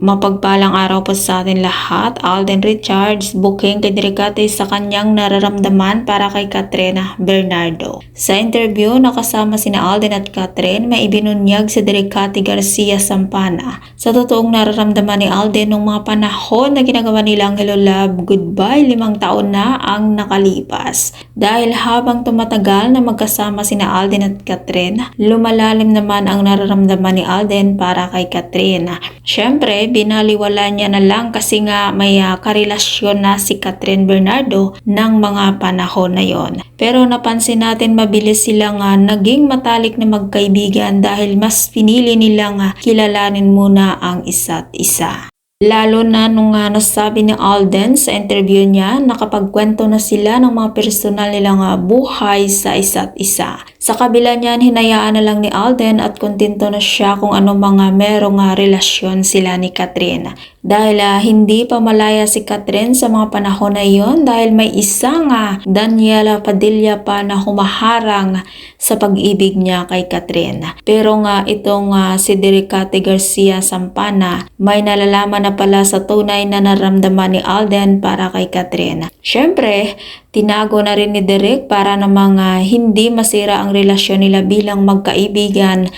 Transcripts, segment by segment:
Mapagpalang araw po sa atin lahat. Alden Richards booking kay Dericate sa kanyang nararamdaman para kay Katrina Bernardo. Sa interview na kasama sina Alden at Katrin, may ibinunyag si Dericate Garcia Sampana sa totoong nararamdaman ni Alden nung mga panahon na ginagawa nilang Hello Love Goodbye 5 taon na ang nakalipas. Dahil habang tumatagal na magkasama sina Alden at Katrin, lumalalim naman ang nararamdaman ni Alden para kay Katrin. Siyempre, binaliwala niya na lang kasi nga may karelasyon na si Katrin Bernardo ng mga panahon na yon. Pero napansin natin mabilis silang naging matalik na magkaibigan dahil mas pinili nilang kilalanin muna ang isa't isa. Lalo na nung nasabi ni Alden sa interview niya, nakapagkwento na sila ng mga personal nilang buhay sa isa't isa. Sa kabila niyan, hinayaan na lang ni Alden at kontento na siya kung ano mga merong relasyon sila ni Katrin. Dahil hindi pa malaya si Katrin sa mga panahon na iyon dahil may isang Daniela Padilla pa na humaharang sa pag-ibig niya kay Katrin. Pero itong si Dericate Garcia Sampana, may nalalaman na pala sa tunay na naramdaman ni Alden para kay Katrin. Siyempre, tinago na rin ni Derek para namang hindi masira ang relasyon nila bilang magkaibigan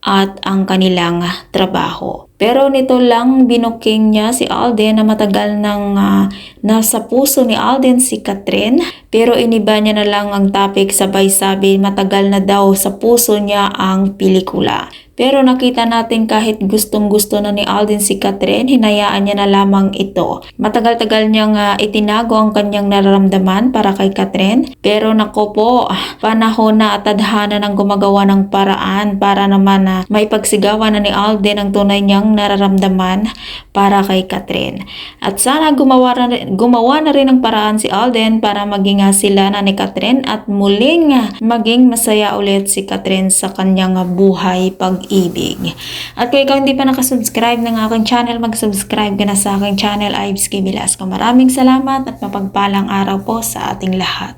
at ang kanilang trabaho. Pero nito lang binuking niya si Alden na matagal nang nasa puso ni Alden si Katrin, pero iniba niya na lang ang topic, sabay sabi matagal na daw sa puso niya ang pelikula. Pero nakita natin kahit gustong-gusto na ni Alden si Katrin, hinayaan niya na lamang ito. Matagal-tagal niyang itinago ang kanyang nararamdaman para kay Katrin. Pero nako po, panahon na at tadhana ng gumagawa ng paraan para naman maipagsigawan na ni Alden ang tunay niyang nararamdaman para kay Katrin. At sana gumawa na rin ng paraan si Alden para maging sila na ni Katrin at muling maging masaya ulit si Katrin sa kanyang buhay pag-ibig. At kung ikaw hindi pa nakasubscribe ng aking channel, mag-subscribe ka na sa aking channel, Ives K. Velasco. Maraming salamat at mapagpalang araw po sa ating lahat.